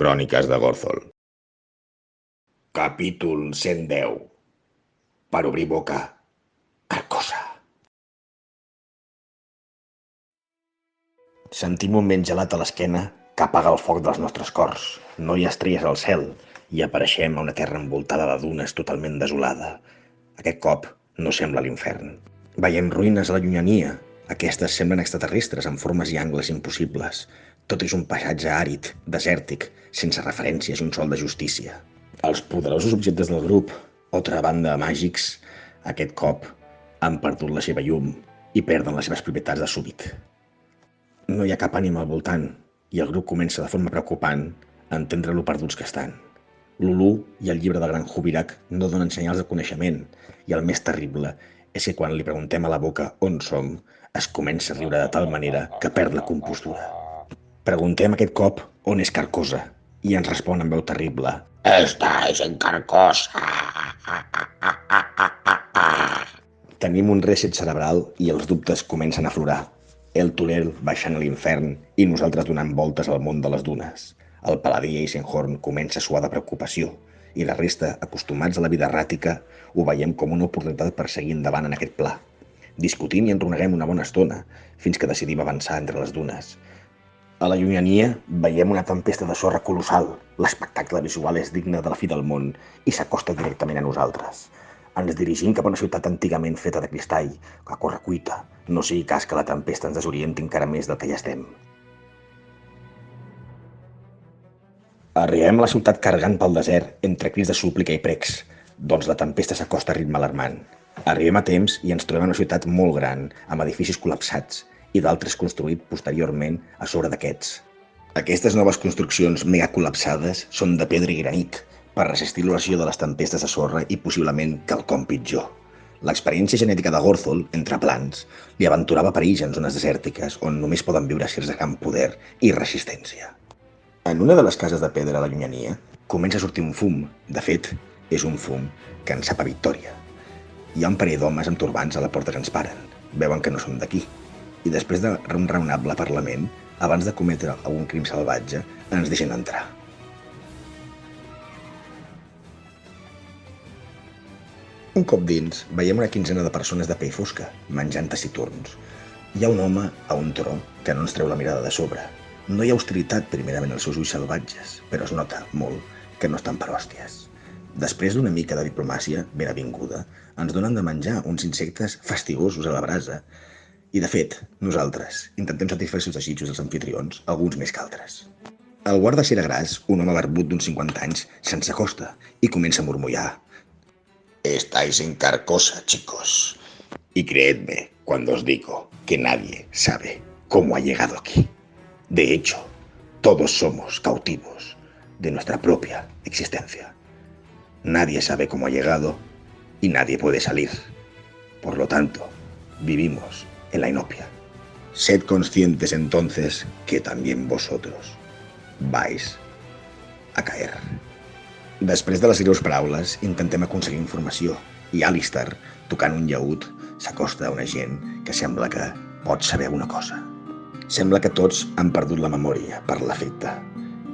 Cròniques de Gothel. Capítol 110. Per obrir boca, Carcosa. Sentim un vent gelat a l'esquena que apaga el foc dels nostres cors. No hi ha estrelles al cel i apareixem a una terra envoltada de dunes totalment desolada. Aquest cop no sembla l'infern. Veiem ruïnes a la llunyania. Aquestes semblen extraterrestres amb formes i angles impossibles. Tot és un paisatge àrid, desèrtic, sense referències i un sol de justícia. Els poderosos objectes del grup, otra banda de màgics, aquest cop han perdut la seva llum i perden les seves propietats de súbit. No hi ha cap ànima al voltant i el grup comença de forma preocupant a entendre lo perduts que estan. Lulu i el llibre del gran Hubirak no donen senyals de coneixement i el més terrible és que quan li preguntem a la boca on som, es comença a riure de tal manera que perd la compostura. Preguntem aquest cop on és Carcosa i ens respon amb veu terrible: «Estáis en Carcosa!» Tenim un reset cerebral i els dubtes comencen a aflorar. El Turel baixant a l'infern i nosaltres donant voltes al món de les dunes. El paladí Eisenhorn comença a suar de preocupació i la resta, acostumats a la vida erràtica, ho veiem com una oportunitat per seguir endavant en aquest pla. Discutim i enroneguem una bona estona fins que decidim avançar entre les dunes. A la llunyania veiem una tempesta de sorra colossal. L'espectacle visual és digne de la fi del món i s'acosta directament a nosaltres. Ens dirigim cap a una ciutat antigament feta de cristall, a correcuita. No sigui cas que la tempesta ens desorienti encara més del que ja estem. Arribem a la ciutat carregant pel desert, entre crits de súplica i precs, doncs la tempesta s'acosta a ritme alarmant. Arribem a temps i ens trobem en una ciutat molt gran, amb edificis col·lapsats, i d'altres construïts posteriorment a sobre d'aquests. Aquestes noves construccions mega col·lapsades són de pedra i granit, per resistir l'oració de les tempestes de sorra i possiblement quelcom pitjor. L'experiència genètica de Gorzol, entre plans, li aventurava perills en zones desèrtiques on només poden viure éssers de gran poder i resistència. En una de les cases de pedra a la llunyania comença a sortir un fum. De fet, és un fum que ens sap a victòria. Hi ha un parell d'homes amb turbants a la porta que ens paren. Veuen que no som d'aquí. I després d'un raonable parlament, abans de cometre algun crim salvatge, ens deixen entrar. Un cop dins, veiem una quinzena de persones de pell fosca, menjant taciturns. Hi ha un home a un tro que no ens treu la mirada de sobre. No hi ha hostilitat primerament als seus ulls salvatges, però es nota molt que no estan per hòsties. Després d'una mica de diplomàcia ben avinguda, ens donen de menjar uns insectes fastigosos a la brasa. I de fet, nosaltres intentem satisfer els desitjos dels anfitrions, alguns més que altres. El guarda Xeragràs, un home barbut d'uns 50 anys, se'ns acosta i comença a murmullar. Estáis en Carcosa, chicos. Y creedme cuando os digo que nadie sabe cómo ha llegado aquí. De hecho, todos somos cautivos de nuestra propia existencia. Nadie sabe cómo ha llegado y nadie puede salir. Por lo tanto, vivimos en la inopia. Sed conscientes entonces que también vosotros vais a caer. Després de les greus paraules, intentem aconseguir informació i Alistair, tocant un llaüt, s'acosta a una gent que sembla que pot saber alguna cosa. Sembla que tots han perdut la memòria per l'efecte.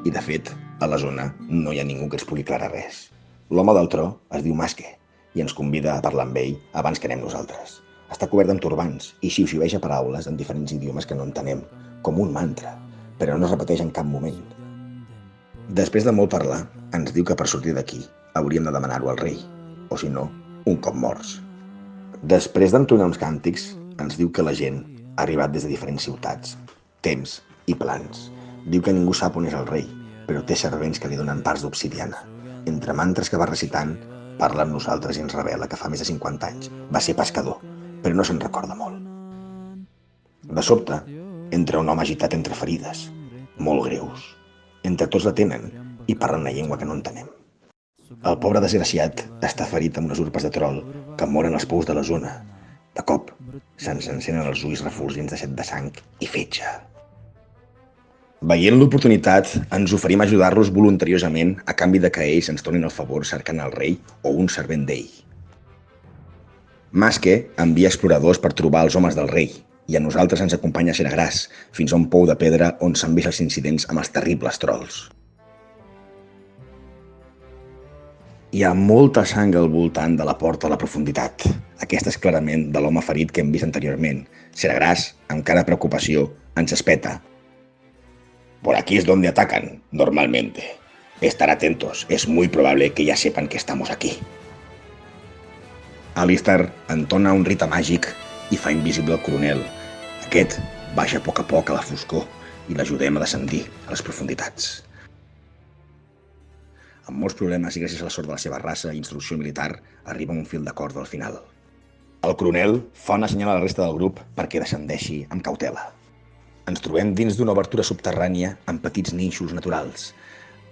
I de fet, a la zona no hi ha ningú que ens pugui aclarar res. L'home del tro es diu Maske i ens convida a parlar amb ell abans que anem nosaltres. Està cobert amb turbants i xiuxiueja paraules en diferents idiomes que no entenem, com un mantra, però no es repeteix en cap moment. Després de molt parlar, ens diu que per sortir d'aquí hauríem de demanar-ho al rei, o si no, un cop morts. Després d'entonar uns càntics, ens diu que la gent ha arribat des de diferents ciutats, temps i plans. Diu que ningú sap on és el rei, però té servents que li donen parts d'obsidiana. Entre mantres que va recitant, parla amb nosaltres i ens revela que fa més de 50 anys va ser pescador, però no se'n recorda molt. De sobte, entra un home agitat entre ferides, molt greus. Entre tots la tenen i parlen una llengua que no entenem. El pobre desgraciat està ferit amb unes urpes de trol que moren els pous de la zona. De cop, se'ns encenen els ulls refulgents de set de sang i fetge. Veient l'oportunitat, ens oferim a ajudar-los voluntariosament a canvi de que ells ens tornin el favor cercant el rei o un servent d'ell. Maske envia exploradors per trobar els homes del rei i a nosaltres ens acompanya Xeragràs fins a un pou de pedra on s'han vist els incidents amb els terribles trols. Hi ha molta sang al voltant de la porta a la profunditat. Aquesta és clarament de l'home ferit que hem vist anteriorment. Xeragràs, amb cara de preocupació, ens espeta. Por aquí es donde atacan, normalmente. Estar atentos, es muy probable que ya sepan que estamos aquí. Alistair entona un rite màgic i fa invisible el coronel. Aquest baixa a poc a la foscor i l'ajudem a descendir a les profunditats. Amb molts problemes i gràcies a la sort de la seva raça i instrucció militar, arriba a un fil d'acord al final. El coronel fa una senyal a la resta del grup perquè descendeixi amb cautela. Ens trobem dins d'una obertura subterrània amb petits nínxols naturals.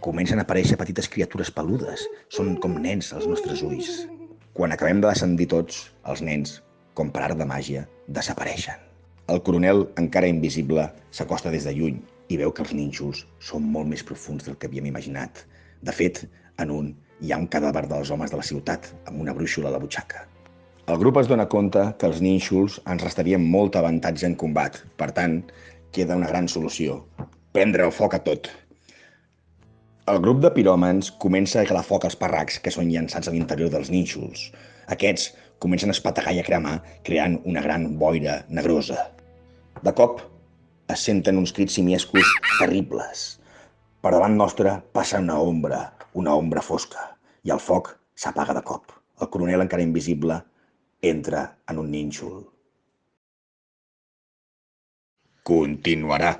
Comencen a aparèixer petites criatures peludes. Són com nens als nostres ulls. Quan acabem de descendir tots, els nens, com per art de màgia, desapareixen. El coronel, encara invisible, s'acosta des de lluny i veu que els nínxols són molt més profunds del que havíem imaginat. De fet, en un hi ha un cadàver dels homes de la ciutat amb una brúixola a la butxaca. El grup es dona compte que els nínxols ens restarien molt avantatge en combat. Per tant, queda una gran solució: prendre el foc a tot. El grup de piròmans comença a calar foc als parracs que són llançats a l'interior dels nínxols. Aquests comencen a espetegar i a cremar, creant una gran boira negrosa. De cop, Es senten uns crits simiescos terribles. Per davant nostre passa una ombra fosca, i el foc s'apaga de cop. El coronel, encara invisible, entra en un nínxol. Continuarà.